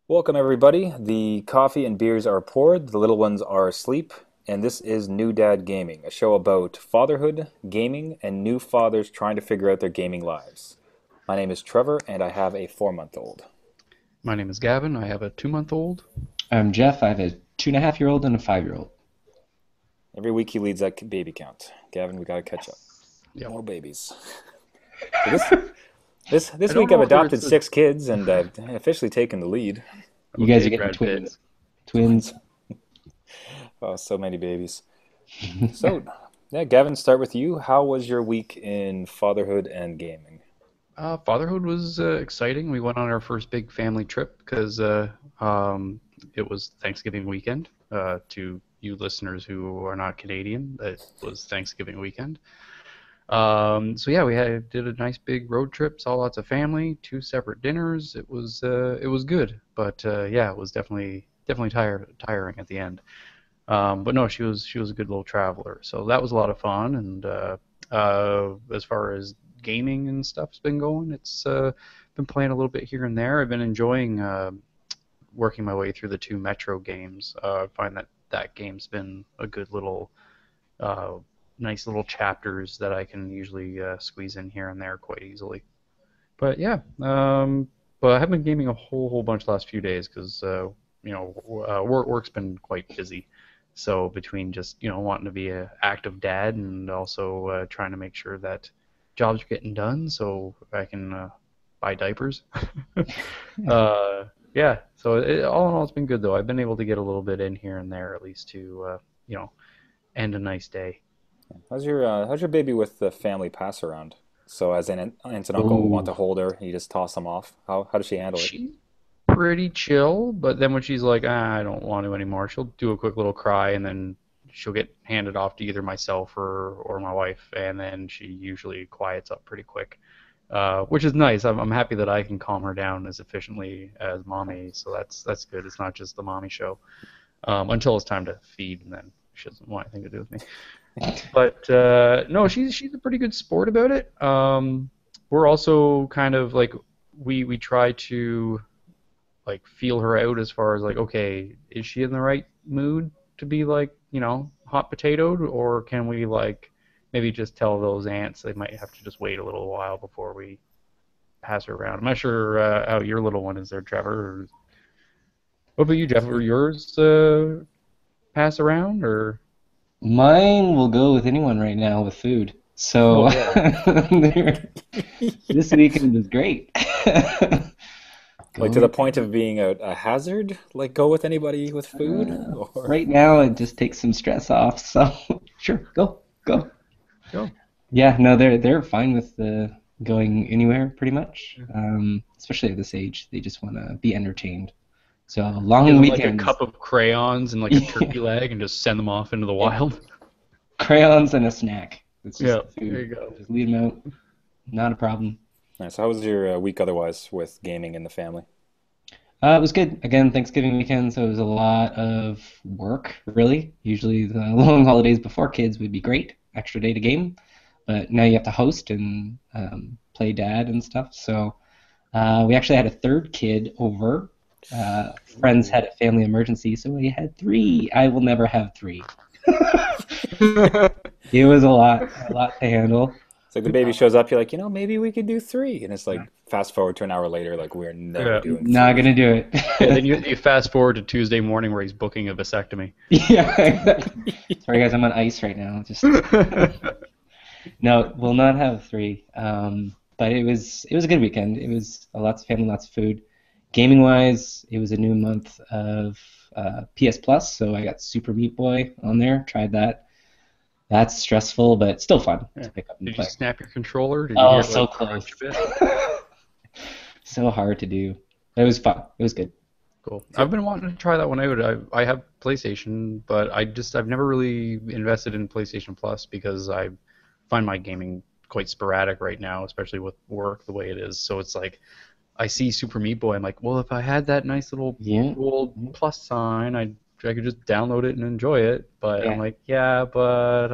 Welcome, everybody. The coffee and beers are poured, the little ones are asleep, and this is New Dad Gaming, a show about fatherhood, gaming, and new fathers trying to figure out their gaming lives. My name is Trevor, and I have a 4-month-old. My name is Gavin. I have a 2-month-old. I'm Jeff. I have a 2.5-year-old and a 5-year-old. Every week he leads that baby count. Gavin, we gotta catch up. Yep. More babies. So this I don't week I've know if adopted there's a 6 kids, and I've officially taken the lead. You guys okay, are getting Brad Pitt. twins. Twins. Oh, so many babies. So, yeah, Gavin, start with you. How was your week in fatherhood and gaming? Fatherhood was exciting. We went on our first big family trip because it was Thanksgiving weekend. To you listeners who are not Canadian, it was Thanksgiving weekend. So yeah, did a nice big road trip. Saw lots of family, two separate dinners. It was good, but yeah, it was definitely tiring at the end. But no, she was a good little traveler, so that was a lot of fun. And as far as gaming and stuff's been going, it's been playing a little bit here and there. I've been enjoying working my way through the two Metro games. I find that game's been a good little, uh, nice little chapters that I can usually squeeze in here and there quite easily. But yeah, but I haven't been gaming a whole bunch the last few days because work's been quite busy. So between just wanting to be a active dad and also trying to make sure that jobs are getting done so I can buy diapers. Yeah, so all in all, it's been good though. I've been able to get a little bit in here and there at least to you know end a nice day. How's your baby with the family pass around? So as an aunt and uncle want Oh, to hold her, you just toss them off. How does she handle it? She's pretty chill, but then when she's like, I don't want to anymore, she'll do a quick little cry and then she'll get handed off to either myself or my wife, and then she usually quiets up pretty quick, which is nice. I'm happy that I can calm her down as efficiently as mommy, so that's good. It's not just the mommy show until it's time to feed, and then she doesn't want anything to do with me. But no, she's a pretty good sport about it. We're also kind of like we try to like feel her out as far as like, okay, is she in the right mood to be like, hot potatoed, or can we like maybe just tell those ants they might have to just wait a little while before we pass her around? I'm not sure how your little one is there, Trevor. What about you, Jeff? Or yours pass around or? mine will go with anyone right now with food. Oh So yeah. this weekend is great. Like to the Going point of being a hazard? Like go with anybody with food? Or right now, it just takes some stress off. So sure, go. Go. Yeah, no, they're fine with going anywhere pretty much. Especially at this age, they just want to be entertained. So Give long them like a weekends. cup of crayons and like a turkey leg and just send them off into the Yeah, wild. crayons and a snack. It's just Yeah, the there food. you go. Just leave them out. Not a problem. nice. How was your week otherwise with gaming in the family? It was good. Again, Thanksgiving weekend, so it was a lot of work, really. Usually the long holidays before kids would be great, extra day to game. But now you have to host and play dad and stuff. So we actually had a third kid over. Friends Ooh. had a family emergency, so we had three. I will never have three. It was a lot to handle. It's like the baby shows up, you're like, maybe we could do three. And it's like fast forward to an hour later, like we're never Yeah. doing Not three. gonna do Yeah, then it. you fast forward to Tuesday morning where he's booking a vasectomy. Yeah, exactly. Sorry guys, I'm on ice right now. Just no, we'll not have three. But it was a good weekend. It was lots of family, lots of food. Gaming wise, it was a new month of PS Plus, so I got Super Meat Boy on there. Tried that. That's stressful, but still fun Yeah. to pick up and Did you play. snap your controller? Did you Oh, hear it so like crunch a close. bit? So hard to do. It was fun. It was good. Cool. So I've been wanting to try that one out. I have PlayStation, but I've never really invested in PlayStation Plus because I find my gaming quite sporadic right now, especially with work the way it is. So it's like I see Super Meat Boy. I'm like, well, if I had that nice little Yeah. gold plus sign, I could just download it and enjoy it. But I'm Yeah. like, yeah, but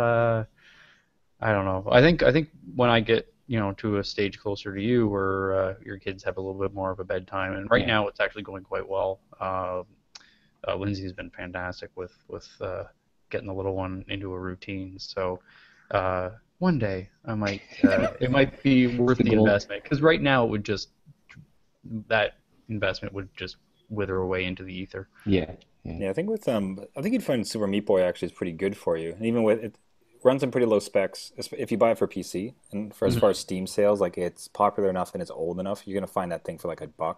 I don't know. I think when I get to a stage closer to you where your kids have a little bit more of a bedtime. And right now it's actually going quite well. Lindsay's been fantastic with getting the little one into a routine. So one day I might it might be worth the investment, because right now that investment would just wither away into the ether. Yeah. Yeah, I think you'd find Super Meat Boy actually is pretty good for you, and even with it runs in pretty low specs if you buy it for PC. And for as far as Steam sales, like it's popular enough and it's old enough, you're gonna find that thing for like $1.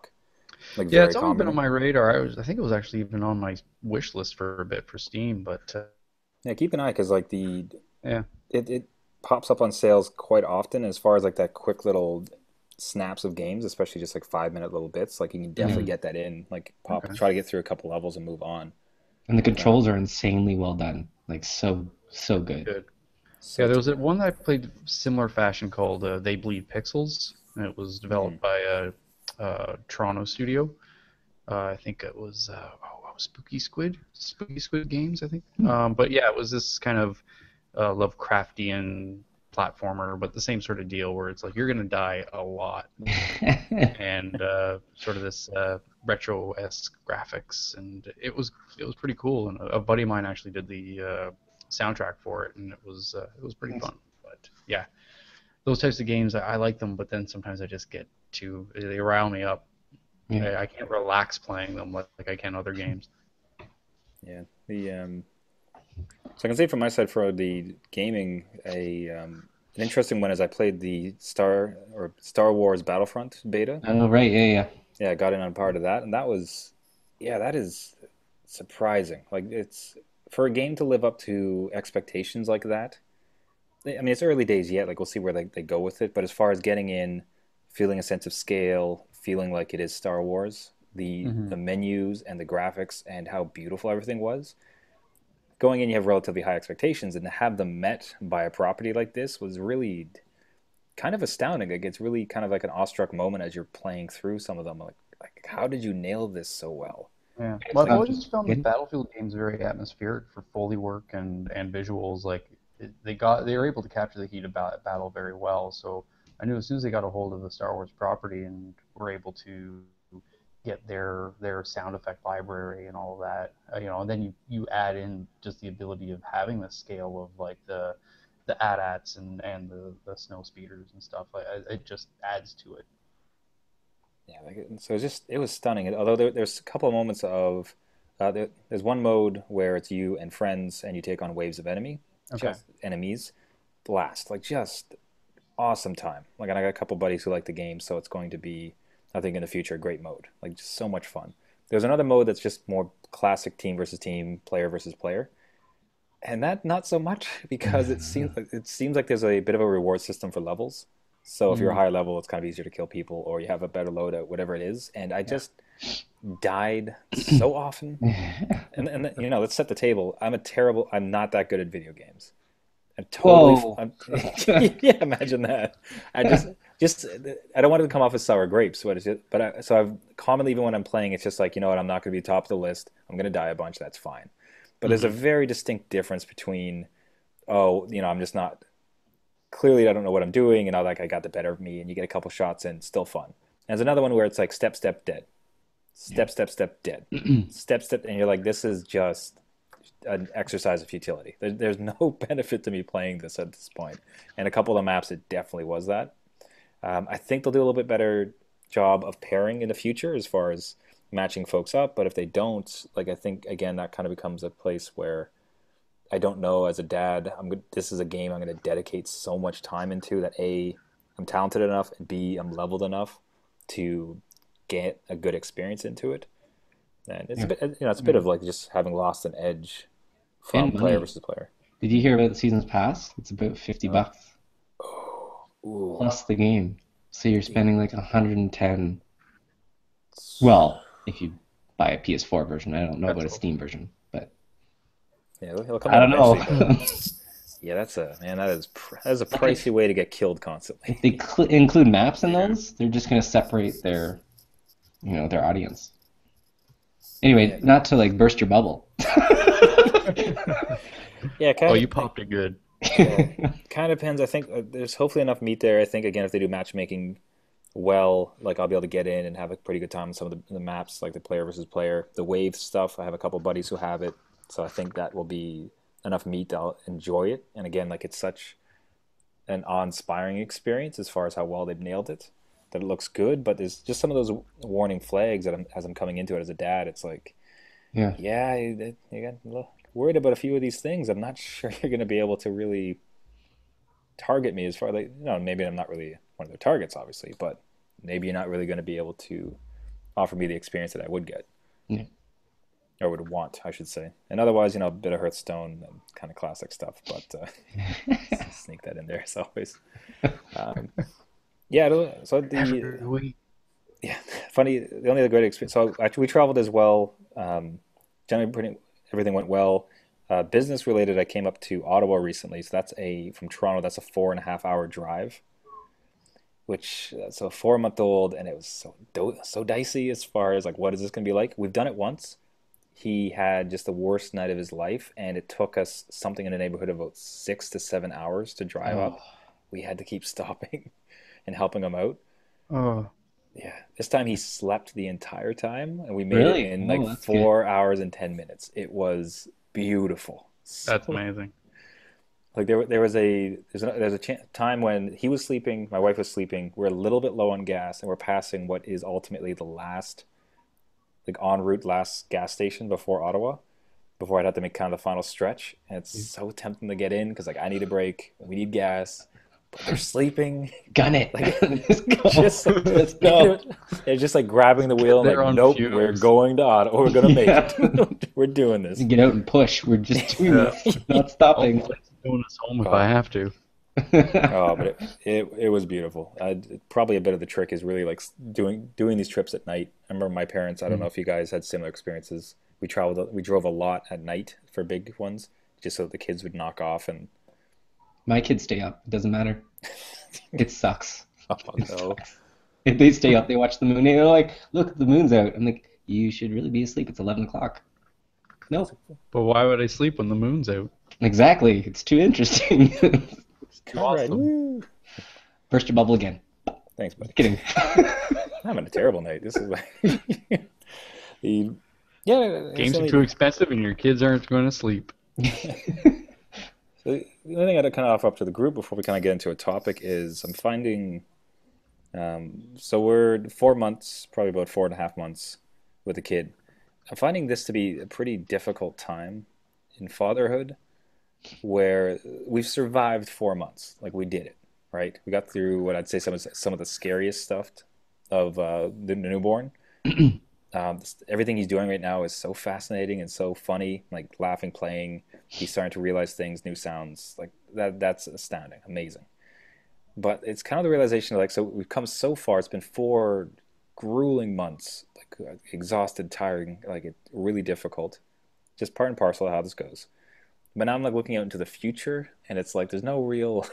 Like Yeah, it's always been on my radar. I think it was actually even on my wish list for a bit for Steam, but yeah, keep an eye, because like it pops up on sales quite often. As far as like that quick little snaps of games, especially just like 5-minute little bits, like you can definitely get that in, like try to get through a couple levels and move on. And the controls are insanely well done, like so good. Yeah, there was one that I played similar fashion called They Bleed Pixels, and it was developed by a Toronto studio. I think it was Spooky Squid Games, I think. But yeah, it was this kind of Lovecraftian platformer, but the same sort of deal where it's like you're gonna die a lot, and sort of this retro-esque graphics, and it was pretty cool. And a buddy of mine actually did the soundtrack for it, and it was pretty fun. But yeah, those types of games I like them, but then sometimes I just get they rile me up. I can't relax playing them like I can other games. Yeah, so I can say from my side for the gaming, an interesting one is I played the Star Wars Battlefront beta. Oh right, yeah. Yeah, I got in on part of that, and that is surprising. Like it's for a game to live up to expectations like that. I mean, it's early days yet. Like we'll see where they go with it. But as far as getting in, feeling a sense of scale, feeling like it is Star Wars, the menus and the graphics and how beautiful everything was. Going in, you have relatively high expectations, and to have them met by a property like this was really kind of astounding. Like it's really kind of like an awestruck moment as you're playing through some of them. Like how did you nail this so well? Yeah, well, I've always found the Battlefield games very atmospheric for Foley work and visuals. Like they were able to capture the heat of battle very well. So I knew as soon as they got a hold of the Star Wars property and were able to get their sound effect library and all of that, and then you add in just the ability of having the scale of like the AT-ATs and the snow speeders and stuff. It just adds to it. Yeah, so it was stunning. Although there's a couple of moments of there's one mode where it's you and friends and you take on waves of enemies, blast, like just awesome time. Like, and I got a couple buddies who like the game, so it's going to be, I think, in the future, a great mode. Like, just so much fun. There's another mode that's just more classic team versus team, player versus player, and that not so much, because it seems like there's a bit of a reward system for levels. So if you're a higher level, it's kind of easier to kill people, or you have a better loadout, whatever it is. And I just died so often. And let's set the table. I'm not that good at video games. Yeah, imagine that. I I don't want it to come off as sour grapes, so I've commonly, even when I'm playing, it's just like, you know what, I'm not going to be top of the list. I'm going to die a bunch. That's fine. But there's a very distinct difference between, I'm just not, clearly I don't know what I'm doing, and I got the better of me, and you get a couple shots and still fun. And there's another one where it's like step, dead. Step, dead. Step, and you're like, this is just an exercise of futility. There's no benefit to me playing this at this point. And a couple of the maps, it definitely was that. I think they'll do a little bit better job of pairing in the future as far as matching folks up. But if they don't, like, I think, again, that kind of becomes a place where I don't know, as a dad, this is a game I'm going to dedicate so much time into that A, I'm talented enough, and B, I'm leveled enough to get a good experience into it. And it's a bit of like just having lost an edge from player versus player. Did you hear about the season's pass? It's about $50 plus the game. So you're spending like 110. Well, if you buy a PS4 version, I don't know about a Steam version, but yeah, he'll come I don't know. Yeah, that is a pricey way to get killed constantly. If they include maps in those, they're just going to separate their audience. Anyway, not to like burst your bubble. Yeah, you popped it good. Well, kind of depends. I think there's hopefully enough meat there. I think again, if they do matchmaking well, like I'll be able to get in and have a pretty good time on some of the maps, like the player versus player, the wave stuff. I have a couple buddies who have it, so I think that will be enough meat that I'll enjoy it. And again, like it's such an awe-inspiring experience as far as how well they've nailed it. That it looks good, but there's just some of those warning flags that as I'm coming into it as a dad, it's like, Yeah. yeah, you got a little worried about a few of these things. I'm not sure you're going to be able to really target me as far like maybe I'm not really one of their targets, obviously, but maybe you're not really going to be able to offer me the experience that I would get Yeah. or would want, I should say. And otherwise, a bit of Hearthstone, kind of classic stuff, but sneak that in there as always. Um, yeah, so Every the week. yeah, funny. The only other great experience. So actually, we traveled as well. Generally, everything went well. Business related, I came up to Ottawa recently. So that's from Toronto. That's a 4.5 hour drive, which so a 4 month old, and it was so dicey as far as like what is this going to be like. We've done it once. He had just the worst night of his life, and it took us something in the neighborhood of about 6 to 7 hours to drive Oh, up. We had to keep stopping and helping him out. Oh, Yeah, this time he slept the entire time, and we made it really? in Oh, like that's good. 4 hours and 10 minutes. It was beautiful. that's So amazing. like there's a time when he was sleeping, my wife was sleeping. We're a little bit low on gas, and we're passing what is ultimately the last like en route last gas station before Ottawa. Before I'd have to make kind of the final stretch, and it's so tempting to get in because like I need a break, we need gas, but they're sleeping. Gun it. Like Let's go. just Let's go. it's just like grabbing the wheel and like, They're on nope, we're fumes. going to Ottawa. We're gonna make Yeah. it. We're doing this. Get out and push. We're just doing Yeah. this, not I'll stopping. play doing this home if Oh, I have to. oh, but it was beautiful. Probably a bit of the trick is really like doing these trips at night. I remember my parents. I don't know if you guys had similar experiences. We drove a lot at night for big ones, just so that the kids would knock off and. My kids stay up. It doesn't matter. It sucks. Oh It no. sucks. If they stay up, they watch the moon. And they're like, "Look, the moon's out." I'm like, "You should really be asleep. It's 11 o'clock." No, But why would I sleep when the moon's out? exactly. It's too interesting. Too All right. awesome. Woo. Burst your bubble again. Thanks, buddy. Kidding. I'm having a terrible night. This is like the yeah. Games are Certainly, too expensive and your kids aren't going to sleep. the only thing I'd kind of offer up to the group before we kind of get into a topic is I'm finding. So we're 4 months, probably about 4.5 months with a kid. I'm finding this to be a pretty difficult time in fatherhood where we've survived 4 months. Like we did it, right? We got through what I'd say some of the scariest stuff of the newborn. Everything he's doing right now is so fascinating and so funny, like laughing, playing. He's starting to realize things, new sounds, like that's astounding, amazing. But it's kind of the realization like so we've come so far. It's been 4 grueling months, like exhausted, tiring, like it really difficult. Just part and parcel of how this goes. But now I'm like looking out into the future, and it's like there's no real,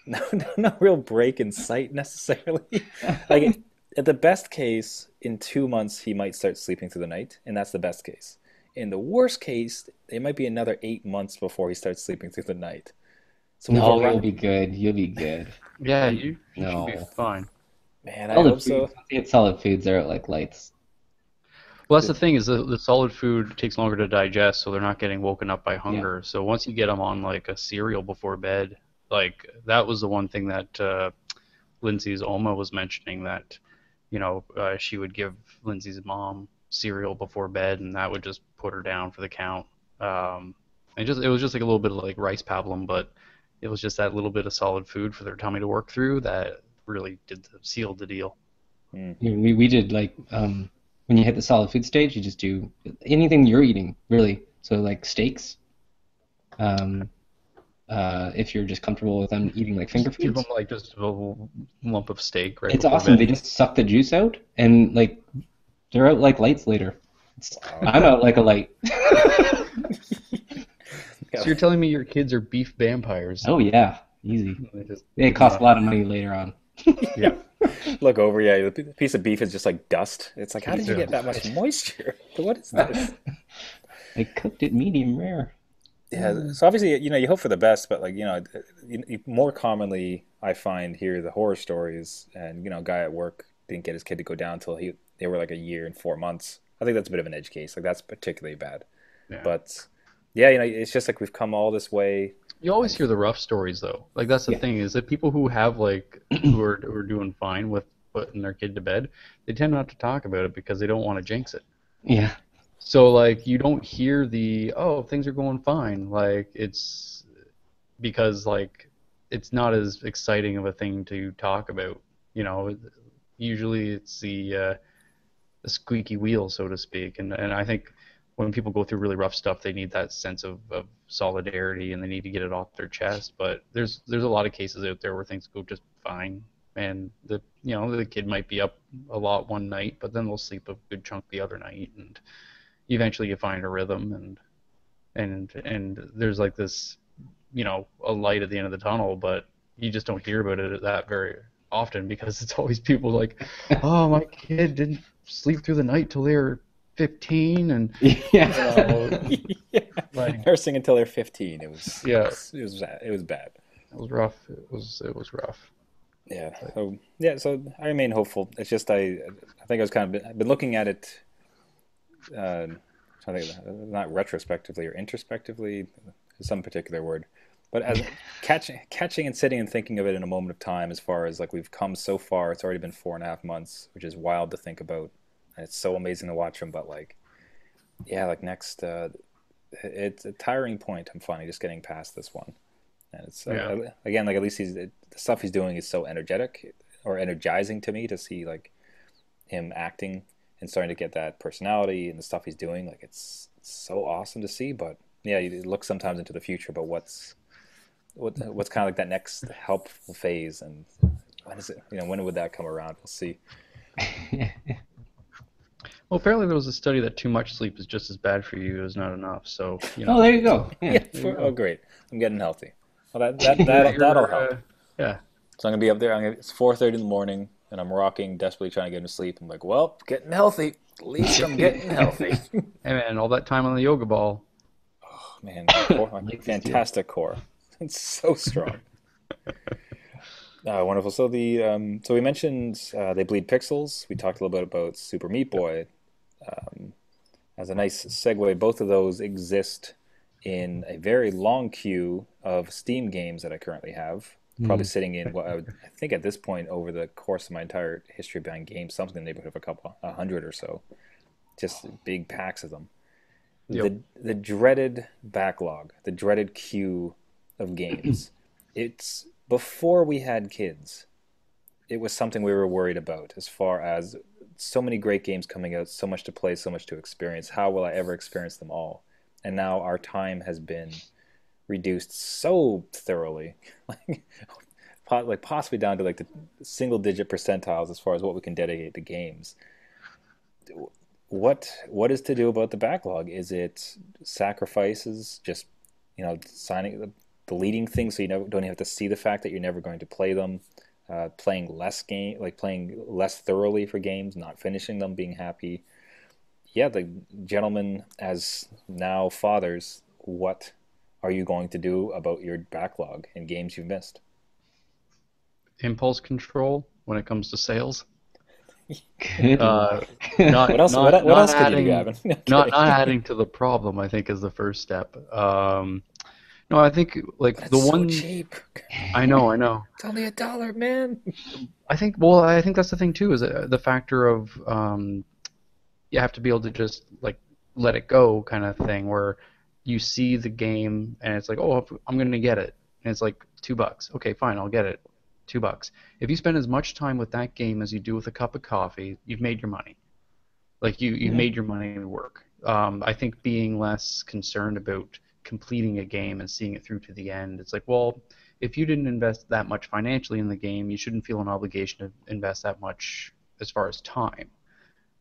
no real break in sight necessarily. Like at the best case, in 2 months he might start sleeping through the night, and that's the best case. In the worst case, it might be another 8 months before he starts sleeping through the night. So we've No, you'll arrived. be good. You'll be good. Yeah, you should be No. fine. Man, I Solid hope foods. so. Once you get solid foods, they're out like lights. Well, that's the thing is the solid food takes longer to digest, so they're not getting woken up by Yeah. hunger. So once you get them on like a cereal before bed, like that was the one thing that Lindsay's Oma was mentioning that, she would give Lindsay's mom cereal before bed, and that would just put her down for the count. And it was just like a little bit of like rice pablum, but it was just that little bit of solid food for their tummy to work through that really sealed the deal. Mm. We did like when you hit the solid food stage, you just do anything you're eating, really. So like steaks, um, if you're just comfortable with them eating like finger Just give them foods. like just a little lump of steak right It's before awesome. bed. They just suck the juice out and like they're out like lights later. Wow. I'm out like a light. Yeah. So you're telling me your kids are beef vampires? Oh yeah, easy. They just, It costs a lot of money later on. yeah. Look over, yeah, the piece of beef is just like dust. It's like, how did you Yeah. get that much moisture? What is this? I cooked it medium rare. Yeah, so obviously, you hope for the best, but like, more commonly I find here the horror stories and, guy at work didn't get his kid to go down until they were like a year and 4 months. I think that's a bit of an edge case. Like that's particularly bad. Yeah. But yeah, it's just like we've come all this way You always and hear the rough stories though. Like that's the Yeah. thing is that people who have like who are doing fine with putting their kid to bed, they tend not to talk about it because they don't want to jinx it. Yeah. So like you don't hear the oh things are going fine. Like it's because like it's not as exciting of a thing to talk about. You know, usually it's the squeaky wheel, so to speak. And I think when people go through really rough stuff, they need that sense of solidarity and they need to get it off their chest. But there's a lot of cases out there where things go just fine, and the kid might be up a lot one night, but then they'll sleep a good chunk the other night, and eventually you find a rhythm, and there's like this a light at the end of the tunnel, but you just don't hear about it that very often because it's always people like, oh, my kid didn't sleep through the night till they were 15, and Yeah. yeah, like nursing until they're 15. It was it yeah, was it was it was bad. it was rough. It was rough. Yeah. But So I remain hopeful. It's just I think I was I've been looking at it. I think not retrospectively or introspectively, some particular word, but as catching and sitting and thinking of it in a moment of time. As far as like we've come so far, it's already been 4.5 months, which is wild to think about, and it's so amazing to watch them. But like, yeah, like next, it's a tiring point. I'm finally just getting past this one, and it's yeah, again like at least the stuff he's doing is so energetic or energizing to me to see like him acting and starting to get that personality and the stuff he's doing. Like it's so awesome to see. But yeah, you look sometimes into the future, but what's kind of like that next helpful phase, and when is it? When would that come around? We'll see. well, apparently there was a study that too much sleep is just as bad for you as not enough. So Oh, there you go. Yeah. Yeah. there you Oh, go. great. I'm getting healthy. Well, You're, that'll you're help. yeah. So I'm gonna be up there. It's 4:30 in the morning, and I'm rocking, desperately trying to get him to sleep. I'm like, well, getting healthy. At least I'm getting healthy. Hey man, all that time on the yoga ball. Man, my core, my Like to steal. fantastic core. It's so strong. Wonderful. So so we mentioned they bleed pixels. We talked a little bit about Super Meat Boy. As a nice segue, both of those exist in a very long queue of Steam games that I currently have. Probably Mm. sitting in what I think at this point over the course of my entire history behind games, something in the neighborhood of a hundred or so. Just big packs of them. Yep. The dreaded backlog, the dreaded queue of games. It's before we had kids. It was something we were worried about as far as so many great games coming out, so much to play, so much to experience. How will I ever experience them all? And now our time has been reduced so thoroughly, like possibly down to like the single digit percentiles as far as what we can dedicate to games. What is to do about the backlog? Is it sacrifices, just signing, deleting things so you never don't even have to see the fact that you're never going to play them, playing less thoroughly for games, not finishing them, being happy? Yeah, the gentlemen as now fathers, what are you going to do about your backlog and games you've missed? Impulse control when it comes to sales. Good Uh, luck. What not else? not What not else could you do, adding Gavin? No not kidding. not adding to the problem, I think is the first step. No, I think But like it's the so one cheap. I know. It's only $1, man. I think that's the thing too is the factor of you have to be able to just like let it go kind of thing where you see the game and it's like, oh, I'm gonna get it, and it's like $2. Okay, fine, I'll get it. $2. If you spend as much time with that game as you do with a cup of coffee, you've made your money. Like you've Yeah. made your money work. I think being less concerned about completing a game and seeing it through to the end, it's like, well, if you didn't invest that much financially in the game, you shouldn't feel an obligation to invest that much as far as time.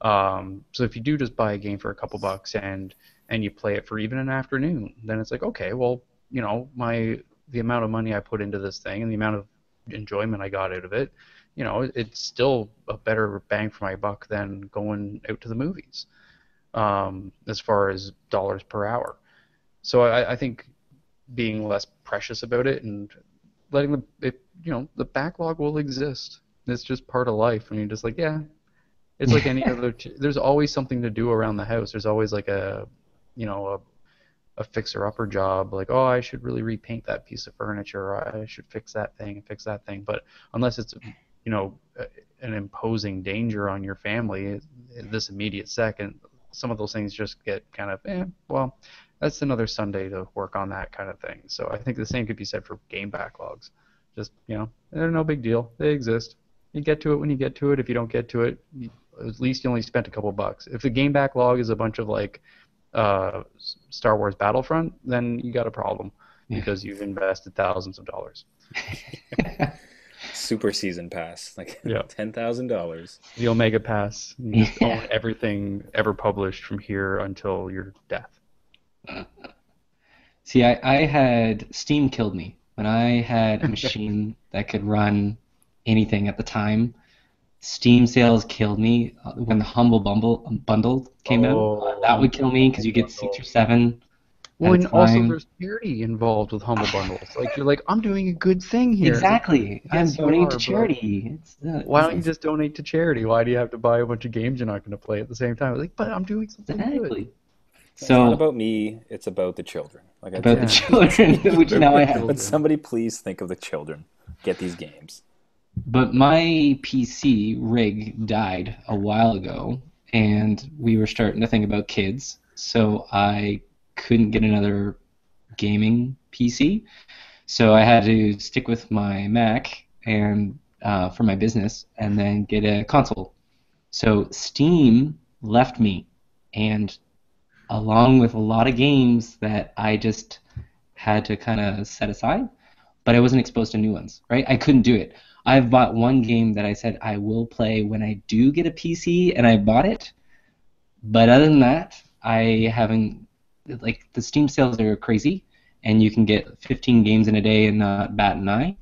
So if you do just buy a game for a couple bucks and you play it for even an afternoon, then it's like, okay, well, the amount of money I put into this thing and the amount of enjoyment I got out of it, it's still a better bang for my buck than going out to the movies, as far as dollars per hour. So I think being less precious about it and letting the backlog will exist. It's just part of life, and you're just like, yeah, it's like any other. There's always something to do around the house. There's always like a fixer-upper job, like, oh, I should really repaint that piece of furniture, or I should fix that thing and fix that thing. But unless it's, an imposing danger on your family in this immediate second, some of those things just get kind of, well, that's another Sunday to work on that kind of thing. So I think the same could be said for game backlogs. Just, they're no big deal. They exist. You get to it when you get to it. If you don't get to it, at least you only spent a couple bucks. If the game backlog is a bunch of like Star Wars Battlefront, then you got a problem because you've invested thousands of dollars. Super season pass, like $10,000. The Omega Pass. You just own everything ever published from here until your death. See, I had Steam killed me when I had a machine that could run anything at the time. Steam sales killed me when the Humble Bundle came out. That would kill me because you get 6 or 7. Well, and also there's charity involved with Humble Bundles. Like you're like, I'm doing a good thing here. Exactly. I'm donating to charity. Why don't you just donate to charity? Why do you have to buy a bunch of games you're not going to play at the same time? Like, but I'm doing something good. It's not about me. It's about the children. Like about the children, which now I have. But somebody please think of the children. Get these games. But my PC rig died a while ago, and we were starting to think about kids, so I couldn't get another gaming PC. So I had to stick with my Mac and for my business, and then get a console. So Steam left me, and along with a lot of games that I just had to kind of set aside, but I wasn't exposed to new ones, right? I couldn't do it. I've bought one game that I said I will play when I do get a PC, and I bought it. But other than that, I haven't. Like, the Steam sales are crazy, and you can get 15 games in a day and not bat an eye.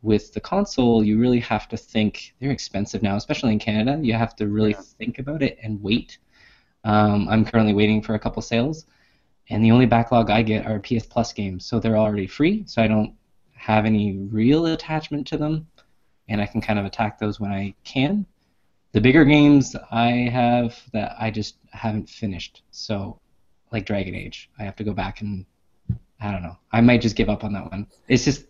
With the console, you really have to think. They're expensive now, especially in Canada. You have to really think about it and wait. I'm currently waiting for a couple sales, and the only backlog I get are PS Plus games, so they're already free, so I don't have any real attachment to them, and I can kind of attack those when I can. The bigger games I have that I just haven't finished, so like Dragon Age, I have to go back and I don't know. I might just give up on that one. It's just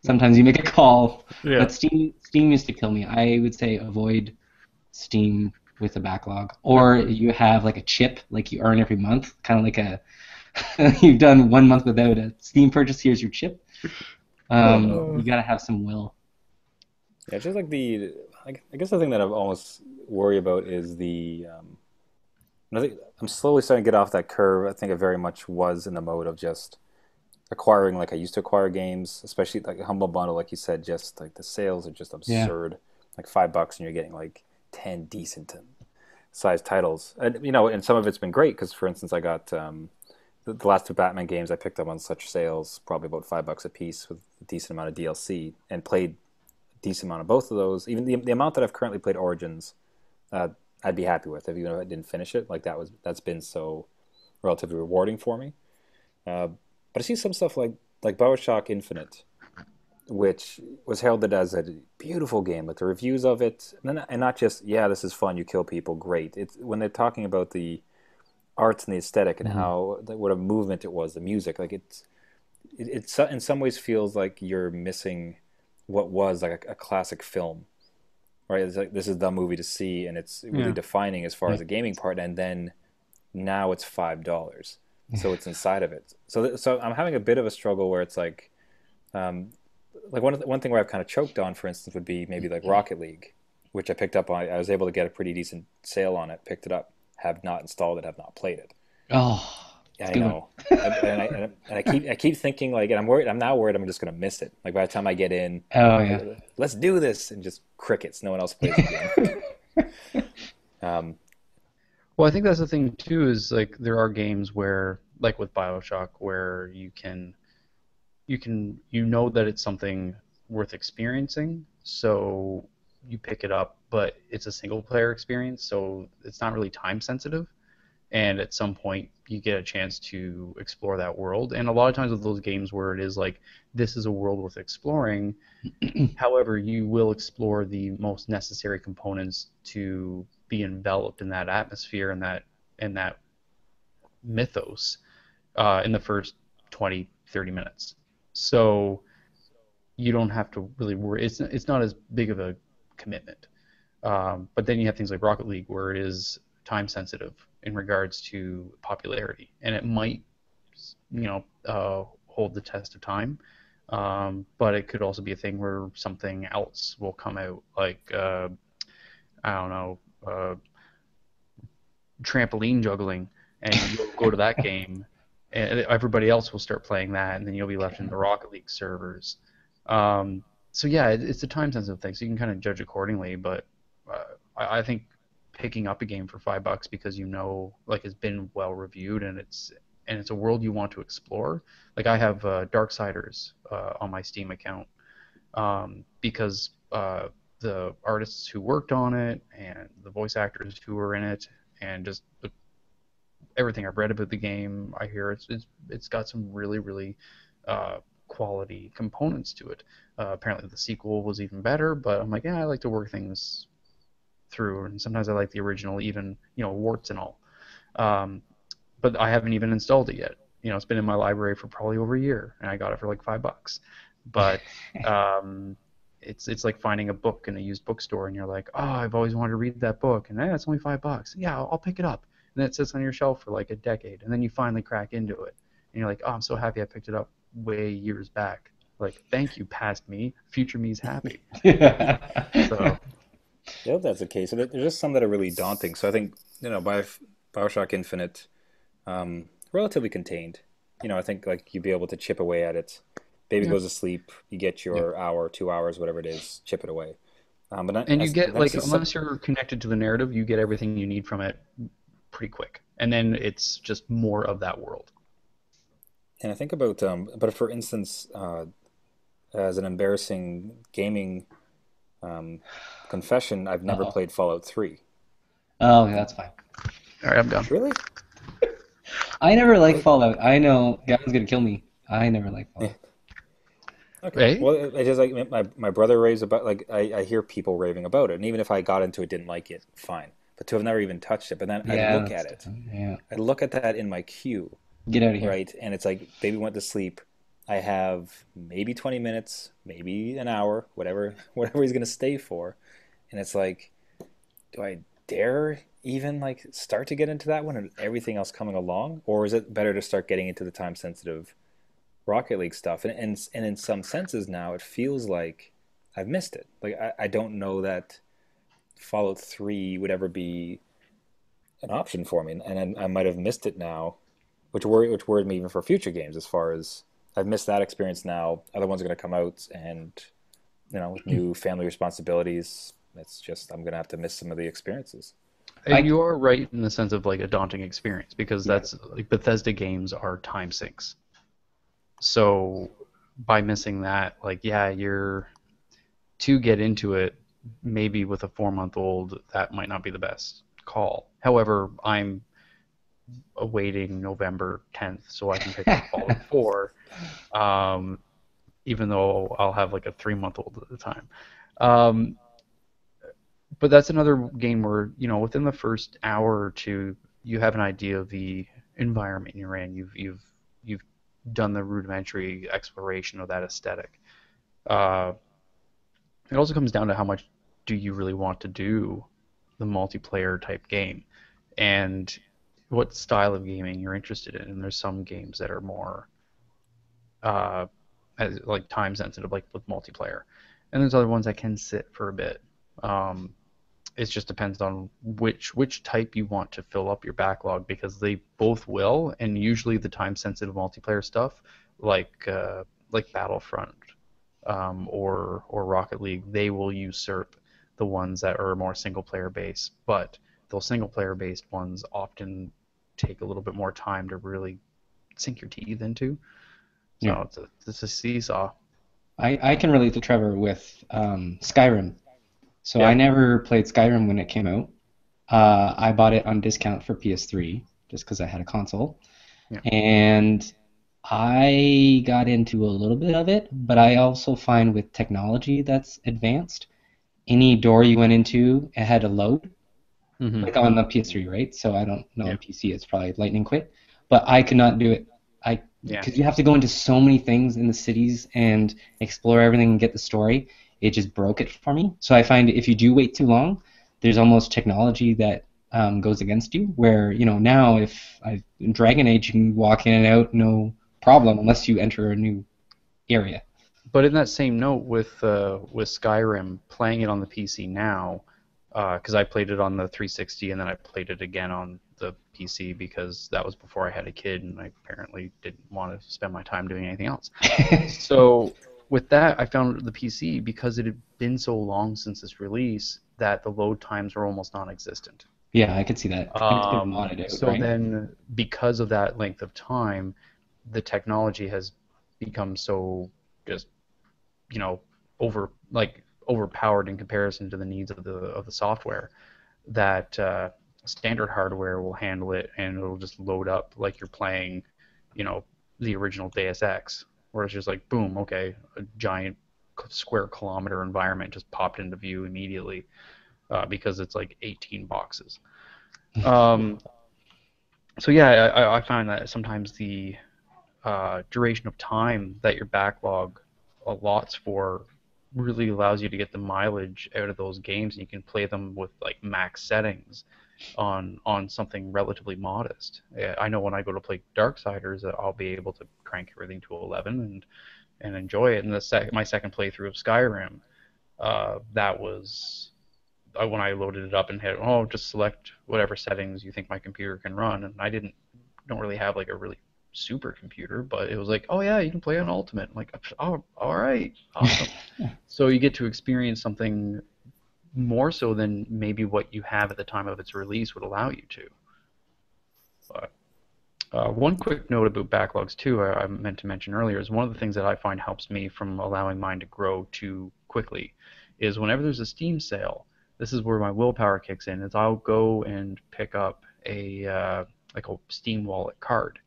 sometimes you make a call, but Steam used to kill me. I would say avoid Steam with a backlog, or you have like a chip like you earn every month, kind of like a you've done 1 month without a Steam purchase. Here's your chip. You gotta have some will. Yeah, just like I guess the thing that I almost worry about is I think I'm slowly starting to get off that curve. I think I very much was in the mode of just acquiring like I used to acquire games, especially like a Humble Bundle, like you said. Just like the sales are just absurd, like $5, and you're getting like 10 decent sized titles. And and some of it's been great because, for instance, I got the last 2 Batman games I picked up on such sales, probably about $5 a piece with a decent amount of DLC, and played decent amount of both of those. Even the amount that I've currently played Origins, I'd be happy with, even if I didn't finish it. Like that's been so relatively rewarding for me. But I see some stuff like Bioshock Infinite, which was heralded as a beautiful game, but the reviews of it, and not just this is fun, you kill people, great. It's when they're talking about the arts and the aesthetic and how what a movement it was, the music, like it in some ways feels like you're missing what was like a classic film, right? It's like this is the movie to see, and it's really defining as far as the gaming part. And then now it's $5, so it's inside of it. So I'm having a bit of a struggle where it's like one thing where I've kind of choked on, for instance, would be maybe like Rocket League, which I picked up on. I was able to get a pretty decent sale on it, picked it up, have not installed it, have not played it. Oh. Yeah, I know, and I keep thinking like, and I'm now worried I'm just gonna miss it. Like by the time I get in, let's do this, and just crickets. No one else plays the game. Well, I think that's the thing too. Is like there are games where, like with Bioshock, where you know that it's something worth experiencing, so you pick it up, but it's a single player experience, so it's not really time sensitive. and at some point you get a chance to explore that world. And a lot of times with those games where it is like this is a world worth exploring, however, you will explore the most necessary components to be enveloped in that atmosphere and that mythos in the first 20, 30 minutes. So you don't have to really worry. It's not as big of a commitment. But then you have things like Rocket League where it is time sensitive in regards to popularity, and it might, hold the test of time. But it could also be a thing where something else will come out, like I don't know, trampoline juggling, and you'll go to that game, and everybody else will start playing that, and then you'll be left in the Rocket League servers. So yeah, it's a time sensitive thing, so you can kind of judge accordingly. But I think picking up a game for $5 because like it's been well reviewed and it's a world you want to explore. Like I have Darksiders on my Steam account because the artists who worked on it and the voice actors who were in it and just everything I've read about the game, I hear it's got some really really quality components to it. Apparently the sequel was even better, but I'm like, yeah, I like to work things through, and sometimes I like the original, even warts and all. But I haven't even installed it yet. It's been in my library for probably over a year, and I got it for like $5. But it's like finding a book in a used bookstore, and you're like, oh, I've always wanted to read that book, and it's only $5. Yeah, I'll pick it up. And then it sits on your shelf for like a decade, and then you finally crack into it, and you're like, oh, I'm so happy I picked it up way years back. Like, thank you, past me. Future me's happy. So. I hope that's the case. There's just some that are really daunting. So I think, Bioshock Infinite, relatively contained. I think like you'd be able to chip away at it. Baby goes to sleep, you get your hour, 2 hours, whatever it is, chip it away. And you get, like, unless you're connected to the narrative, you get everything you need from it pretty quick. And then it's just more of that world. And I think about, but for instance, as an embarrassing gaming confession, I've never played Fallout 3. Oh, that's fine. All right, I'm done. Really? I never liked Fallout. I know Gavin's gonna kill me. I never liked Fallout. Okay. Right? Well, it's just like my brother raves about, like I hear people raving about it, and even if I got into it, didn't like it, fine. But to have never even touched it, but then I look at it. Yeah. I look at that in my queue, Get out of here. right? And it's like baby went to sleep. I have maybe 20 minutes, maybe an hour, whatever he's gonna stay for, and it's like, do I dare even like start to get into that one and everything else coming along, or is it better to start getting into the time sensitive Rocket League stuff? And in some senses now it feels like I've missed it. Like I don't know that Fallout 3 would ever be an option for me, and I might have missed it now, which worried me even for future games. As far as I've missed that experience now, other ones are going to come out, and with new family responsibilities, it's just I'm going to have to miss some of the experiences. And you are right in the sense of like a daunting experience, because that's like Bethesda games are time sinks. So by missing that, like, yeah, you're to get into it, maybe with a 4-month-old, that might not be the best call. However, I'm awaiting November 10th so I can pick up Fallout 4, even though I'll have like a 3-month-old at the time. But that's another game where, within the first hour or two, you have an idea of the environment you're in. You've done the rudimentary exploration of that aesthetic. It also comes down to how much do you really want to do the multiplayer type game, and what style of gaming you're interested in. And there's some games that are more like time sensitive, like with multiplayer, and there's other ones that can sit for a bit. It just depends on which type you want to fill up your backlog, because they both will, and usually the time sensitive multiplayer stuff, like Battlefront or Rocket League, they will usurp the ones that are more single player based. But those single player based ones often take a little bit more time to really sink your teeth into. So it's a seesaw. I can relate to Trevor with Skyrim. So I never played Skyrim when it came out. I bought it on discount for PS3, just because I had a console. Yeah. And I got into a little bit of it, but I also find with technology that's advanced, any door you went into, it had to load, Hmm. like on the PS3, right? So I don't know Yeah. on PC, it's probably lightning quick, but I could not do it. Yeah. Because you have to go into so many things in the cities and explore everything and get the story. It just broke it for me. So I find if you do wait too long, there's almost technology that goes against you. Where now if in Dragon Age you can walk in and out no problem unless you enter a new area. But in that same note, with Skyrim, playing it on the PC now, because I played it on the 360 and then I played it again on the PC because that was before I had a kid and I apparently didn't want to spend my time doing anything else. So with that, I found the PC, because it had been so long since its release, that the load times were almost non-existent. Yeah, I could see that. And it's been modded out, So right? then, because of that length of time, the technology has become so just over overpowered in comparison to the needs of the software that standard hardware will handle it and it'll just load up like you're playing, you know, the original Deus Ex, where it's just like boom, okay, a giant square kilometer environment just popped into view immediately because it's like 18 boxes. Um, so yeah, I find that sometimes the duration of time that your backlog allots for really allows you to get the mileage out of those games, and you can play them with like max settings on something relatively modest. I know when I go to play Darksiders, I'll be able to crank everything to 11 and enjoy it. And my second playthrough of Skyrim, that was when I loaded it up and hit, just select whatever settings you think my computer can run, and I don't really have like a really super computer, but it was like, oh yeah, you can play on ultimate. I'm like, oh, all right, awesome. So you get to experience something more so than maybe what you have at the time of its release would allow you to. But one quick note about backlogs too, I meant to mention earlier, is one of the things that I find helps me from allowing mine to grow too quickly is whenever there's a Steam sale. This is where my willpower kicks in. Is I'll go and pick up like a Steam Wallet card,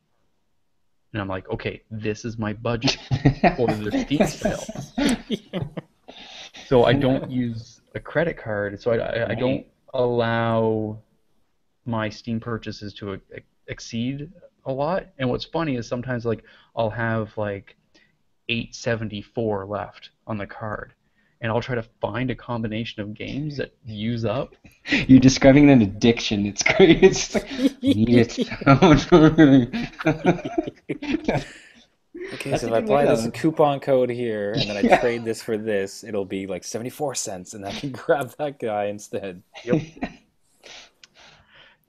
and I'm like, okay, this is my budget for the Steam sale. So I don't use a credit card, so I don't Right. allow my Steam purchases to exceed a lot. And what's funny is sometimes like I'll have like 874 left on the card, and I'll try to find a combination of games that use up. You're describing an addiction. It's great. It's just like, I need it. Okay, That's so a if I good way apply this though. coupon code here and then I Yeah. trade this for this, it'll be like 74 cents and I can grab that guy instead. Yep. Then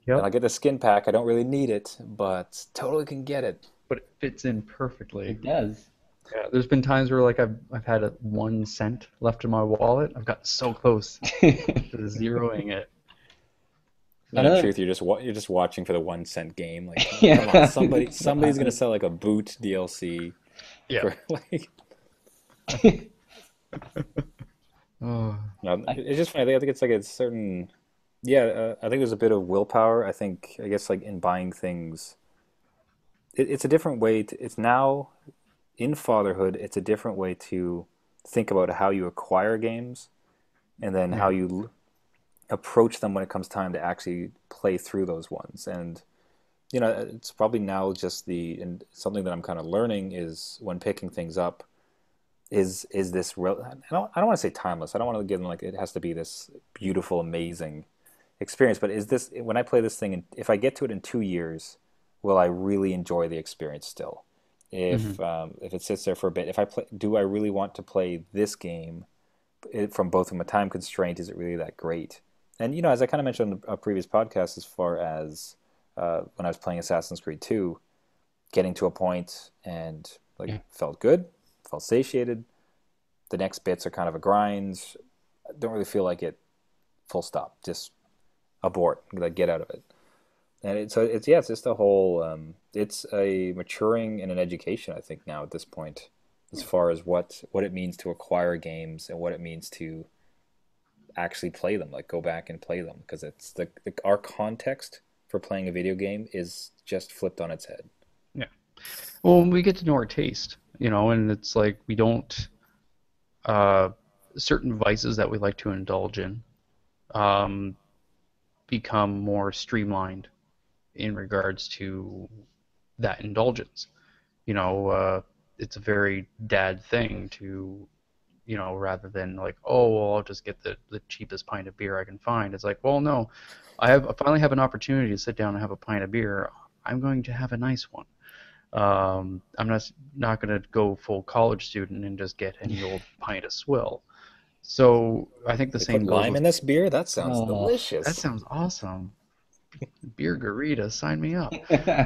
Yep. I'll get the skin pack. I don't really need it, but totally can get it. But it fits in perfectly. It does. Yeah, there's been times where like I've had 1 cent left in my wallet. I've gotten so close to zeroing it. When in Another, truth, you're just watching for the 1 cent game. Like, come on, yeah, what somebody's gonna happens? sell like a boot DLC Yeah. for like. Oh. I, It's just funny. I think it's like a certain. Yeah, I think there's a bit of willpower. I guess like in buying things, it's a different way to. It's now in fatherhood. It's a different way to think about how you acquire games and then how Yeah. you approach them when it comes time to actually play through those ones. And it's probably now just and something that I'm kind of learning is when picking things up is this real. I don't want to say timeless. I don't want to give them like it has to be this beautiful, amazing experience. But is this when I play this thing, and if I get to it in 2 years, will I really enjoy the experience still? Hmm. If it sits there for a bit, if I play, do I really want to play this game? From both from a time constraint, is it really that great? And as I kind of mentioned on a previous podcast, as far as when I was playing Assassin's Creed 2, getting to a point and like yeah. felt good, felt satiated. The next bits are kind of a grind. I don't really feel like it. Full stop. Just abort. Like get out of it. And it's just a whole. It's a maturing and an education. I think now at this point, as far as what it means to acquire games and what it means to actually play them. Like go back and play them because it's our context for playing a video game is just flipped on its head. Yeah. Well, we get to know our taste, and it's like we don't uh, certain vices that we like to indulge in um, become more streamlined in regards to that indulgence. It's a very dad thing to, rather than like, oh, well, I'll just get the cheapest pint of beer I can find. It's like, well, no, I finally have an opportunity to sit down and have a pint of beer. I'm going to have a nice one. I'm not going to go full college student and just get any old pint of swill. So I think the They put same goes lime with in this beer? That sounds Oh. that delicious. sounds awesome. Beer Garita, sign me up.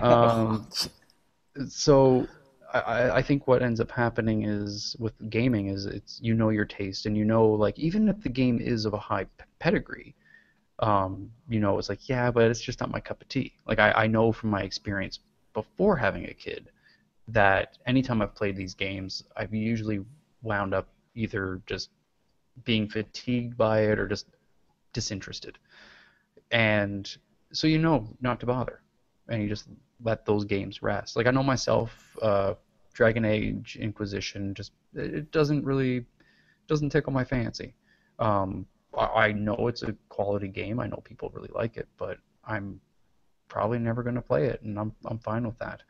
Um, so I think what ends up happening is with gaming is it's your taste and like even if the game is of a high pedigree, it's like yeah, but it's just not my cup of tea. Like I know from my experience before having a kid that anytime I've played these games, I've usually wound up either just being fatigued by it or just disinterested. And so not to bother. And you just let those games rest. Like I know myself, Dragon Age, Inquisition, just it doesn't tickle my fancy. I know it's a quality game. I know people really like it, but I'm probably never going to play it, and I'm fine with that.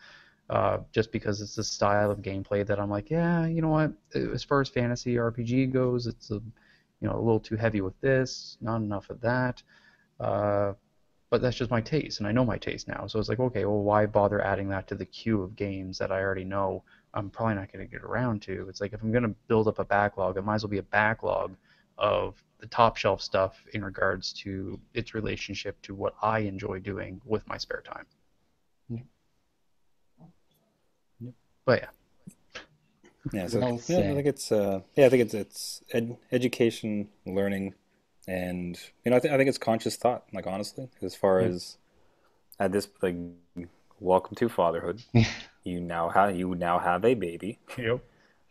Just because it's the style of gameplay that I'm like, yeah, you know what? As far as fantasy RPG goes, it's a little too heavy with this, not enough of that. Uh, but that's just my taste, and I know my taste now. So it's like, okay, well, why bother adding that to the queue of games that I already know I'm probably not going to get around to? It's like if I'm going to build up a backlog, it might as well be a backlog of the top shelf stuff in regards to its relationship to what I enjoy doing with my spare time. But yeah. Yeah, so Well yeah, I said. think it's education, learning, and I think it's conscious thought. Like honestly, as far Yeah. as at this like, welcome to fatherhood. You now have a baby, Yep.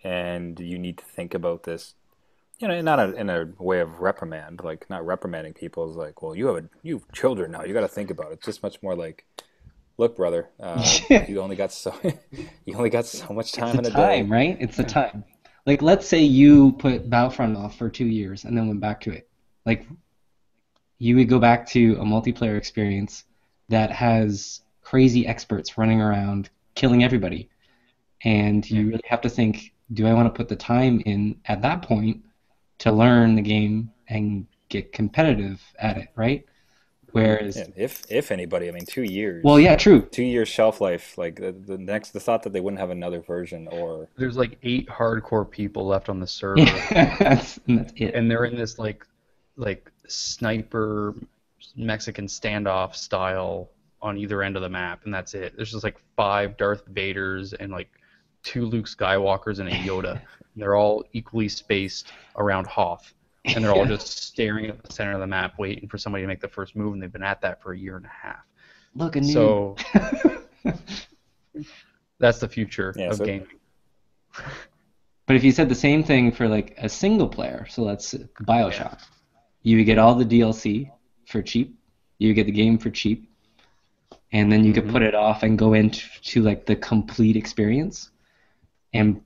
and you need to think about this. Not in a way of reprimand, like not reprimanding people is like, well, you have children now. You got to think about it. Just much more like, look, brother, you only got so you only got so much It's time the in a day. time, right? It's the Yeah. time. Like, let's say you put Battlefront off for 2 years and then went back to it. Like, you would go back to a multiplayer experience that has crazy experts running around killing everybody. And Yeah. you really have to think, do I want to put the time in at that point to learn the game and get competitive at it, right? Yeah, Whereas, if anybody, I mean, well, yeah, true. 2 years shelf life. Like the thought that they wouldn't have another version, or There's like 8 hardcore people left on the server, Yeah, that's it. and they're in this like sniper Mexican standoff style on either end of the map, and that's it. There's just like 5 Darth Vaders and like 2 Luke Skywalkers and a Yoda. And they're all equally spaced around Hoth, and they're all Yeah. just staring at the center of the map, waiting for somebody to make the first move, and they've been at that for a year and a half. Look, a noob. So that's the future yeah. of So gaming. But if you said the same thing for like a single player, so let's Yeah. Bioshock, you would get all the DLC for cheap, you would get the game for cheap, and then you could Hmm. put it off and go into like the complete experience and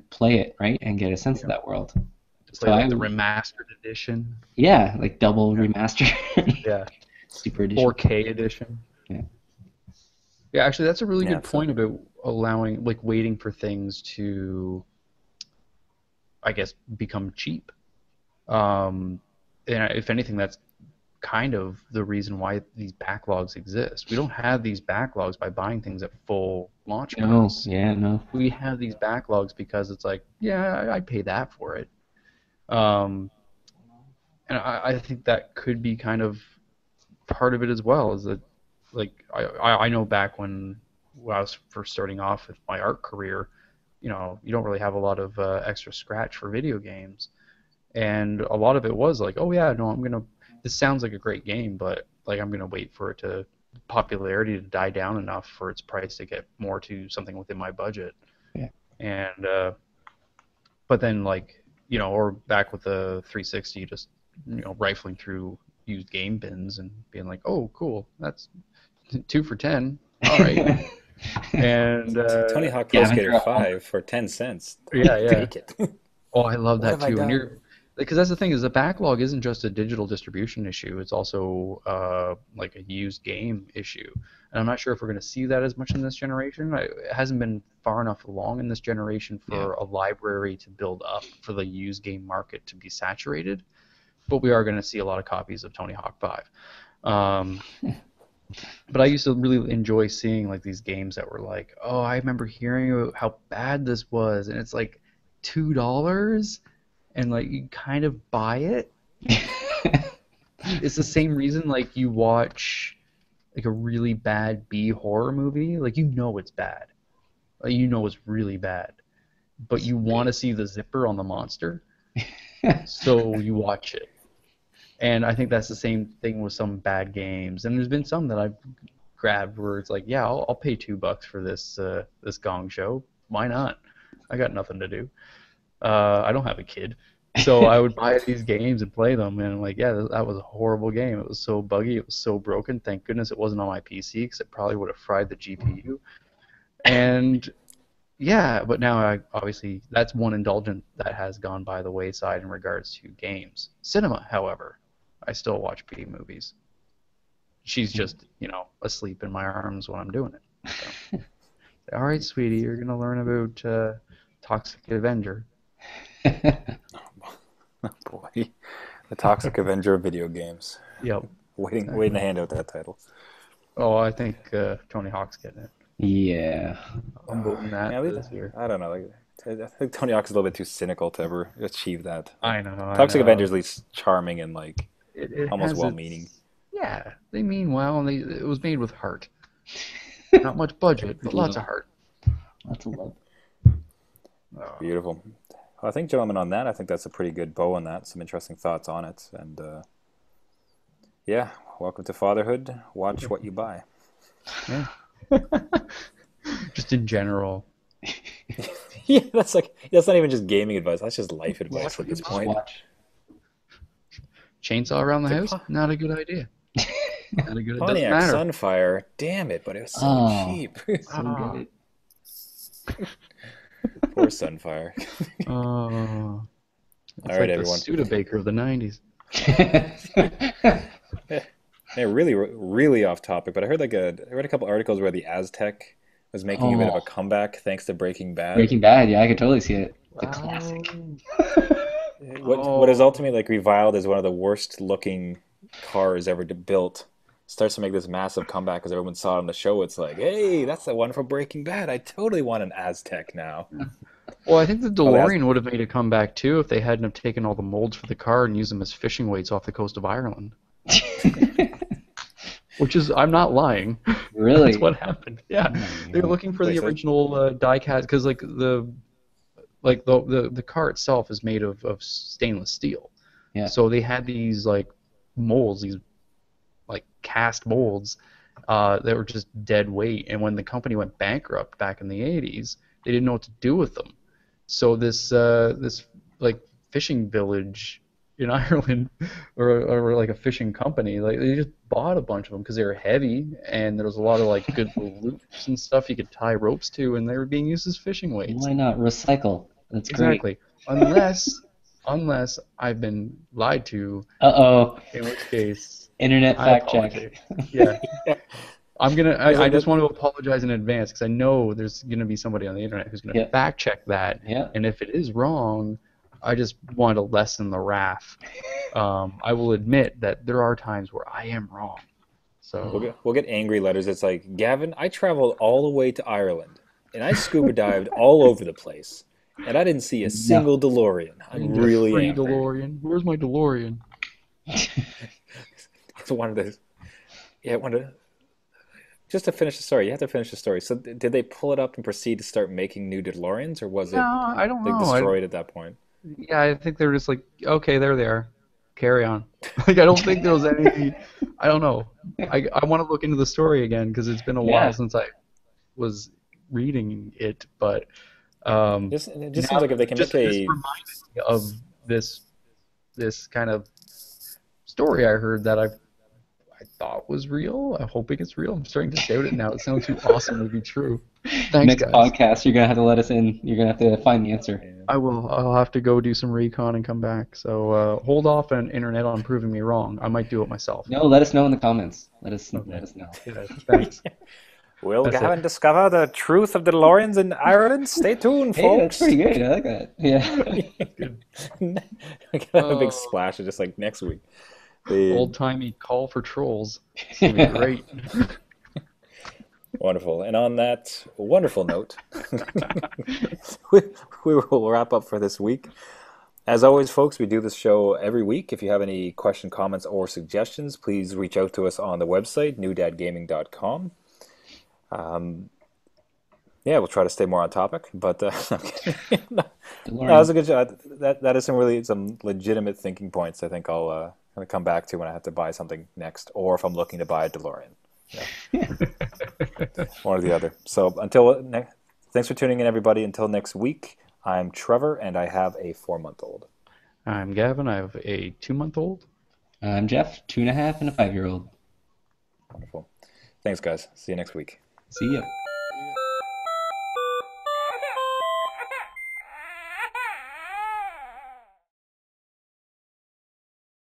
play it, right? And get a sense of Yeah. that world. To So play like I the remastered edition. yeah, like double Yeah. remaster, Yeah. super edition. 4K edition. Yeah. Yeah, actually, that's a really yeah, good so point about allowing, like, waiting for things to, I guess, become cheap. Um, and if anything, that's kind of the reason why these backlogs exist. We don't have these backlogs by buying things at full launch No, price. yeah, no. We have these backlogs because it's like, yeah, I'd pay that for it. Um, and I think that could be kind of part of it as well. Is that like I know back when I was first starting off with my art career, you don't really have a lot of extra scratch for video games, and a lot of it was like, oh yeah, no, this sounds like a great game, but like I'm gonna wait for it to popularity to die down enough for its price to get more to something within my budget, Yeah. and but then like or back with the 360, just rifling through used game bins and being like, oh cool, that's 2 for 10. All right. And Tony Hawk Pro Scavenger Skater hunt. 5 for 10 cents. yeah. Take it. Oh, I love What that have I too. And done? because that's the thing is the backlog isn't just a digital distribution issue. It's also like a used game issue. And I'm not sure if we're going to see that as much in this generation. It hasn't been far enough along in this generation for a library to build up for the used game market to be saturated. But we are going to see a lot of copies of Tony Hawk 5. Um, but I used to really enjoy seeing like these games that were like, oh, I remember hearing about how bad this was, and it's like $2, and like you kind of buy it. It's the same reason like you watch like a really bad B horror movie, like you know it's bad, like, you know it's really bad, but you want to see the zipper on the monster, so you watch it. And I think that's the same thing with some bad games. And there's been some that I've grabbed where it's like, yeah, I'll pay $2 for this this Gong Show. Why not? I got nothing to do. I don't have a kid, so I would buy these games and play them. And I'm like, yeah, that was a horrible game. It was so buggy. It was so broken. Thank goodness it wasn't on my PC because it probably would have fried the GPU. And yeah, but now obviously that's one indulgence that has gone by the wayside in regards to games. Cinema, however, I still watch B movies. She's just, asleep in my arms when I'm doing it. So. All right, sweetie, you're gonna learn about Toxic Avenger. Oh boy, the Toxic Avenger of video games. Yep. Waiting to hand out that title. Oh, I think Tony Hawk's getting it. Yeah. I'm voting that Yeah, this year. I don't know. I think Tony Hawk's a little bit too cynical to ever achieve that. I know. Toxic Avenger's at least charming and like It almost has well-meaning. Yeah, they mean well, and it was made with heart. Not much budget, but lots of heart. Lots of love. Beautiful. Well, I think, gentlemen, on that, I think that's a pretty good bow on that. Some interesting thoughts on it. And yeah, welcome to fatherhood. Watch what you buy. Yeah. Just in general. Yeah, that's not even just gaming advice. That's just life advice at this point. Watch. Chainsaw around the house? Not a good idea. Not a good. It doesn't Pontiac matter. Sunfire. Damn it, but it was so cheap. So good. Poor Sunfire. Oh. It's All right, like everyone. the Studebaker of the 90s. Yeah, really, really off topic, but I read a couple articles where the Aztec was making a bit of a comeback thanks to Breaking Bad. Breaking Bad, yeah, I could totally see it. The classic. What is ultimately like reviled as one of the worst looking cars ever built starts to make this massive comeback because everyone saw it on the show. It's like, hey, that's the one from Breaking Bad. I totally want an Aztec now. Well, I think the DeLorean would have made a comeback too if they hadn't have taken all the molds for the car and used them as fishing weights off the coast of Ireland. Which is, I'm not lying. Really? That's what happened. Yeah, they were looking for the original die-cast because like the car itself is made of stainless steel. Yeah. So they had these like molds, these like cast molds that were just dead weight. And when the company went bankrupt back in the 80s, they didn't know what to do with them. So this like fishing village in Ireland, or like a fishing company, like they just bought a bunch of them because they were heavy and there was a lot of like good loops and stuff you could tie ropes to, and they were being used as fishing weights. Why not recycle? That's Exactly. great. Unless I've been lied to. Uh-oh. In which case, Internet I fact check. apologize. Yeah. I just want to apologize in advance because I know there's gonna be somebody on the internet who's gonna fact check that. Yeah. And if it is wrong, I just want to lessen the wrath. I will admit that there are times where I am wrong. So We'll get angry letters. It's like, Gavin, I traveled all the way to Ireland and I scuba dived all over the place, and I didn't see a single DeLorean. I'm really free angry. DeLorean. Where's my DeLorean? Just to finish the story, you have to finish the story. So did they pull it up and proceed to start making new DeLoreans, or was it I don't know. destroyed at that point? Yeah, I think they're just like, okay, there they are. Carry on. Like, I don't think there was any. I don't know. I want to look into the story again because it's been a while since I was reading it. But it just seems like if they can make a reminded me of this kind of story I heard that I I thought was real. I'm hoping it's real. I'm starting to doubt it now. It sounds too awesome to be true. Thanks, Next guys. podcast, you're gonna have to let us in. You're gonna have to find the answer. I will. I'll have to go do some recon and come back. So hold off on internet on proving me wrong. I might do it myself. No, let us know in the comments. Let us know. Yeah, thanks. Will That's Gavin discover the truth of the DeLoreans in Ireland? Stay tuned, Hey, folks. that's pretty good. I like that. Yeah. Good. I got a big splash of just like next week. Old timey call for trolls. It's gonna be great. Wonderful. And on that wonderful note, we will wrap up for this week. As always, folks, we do this show every week. If you have any question, comments, or suggestions, please reach out to us on the website, newdadgaming.com. Yeah, we'll try to stay more on topic, but no, that was a good job. That is some legitimate thinking points. I think I'll gonna come back to when I have to buy something next, or if I'm looking to buy a DeLorean. Yeah. One or the other. So thanks for tuning in, everybody. Until next week, I'm Trevor, and I have a 4-month-old. I'm Gavin. I have a 2-month-old. I'm Jeff, 2.5 and a 5-year-old. Wonderful. Thanks, guys. See you next week. See ya.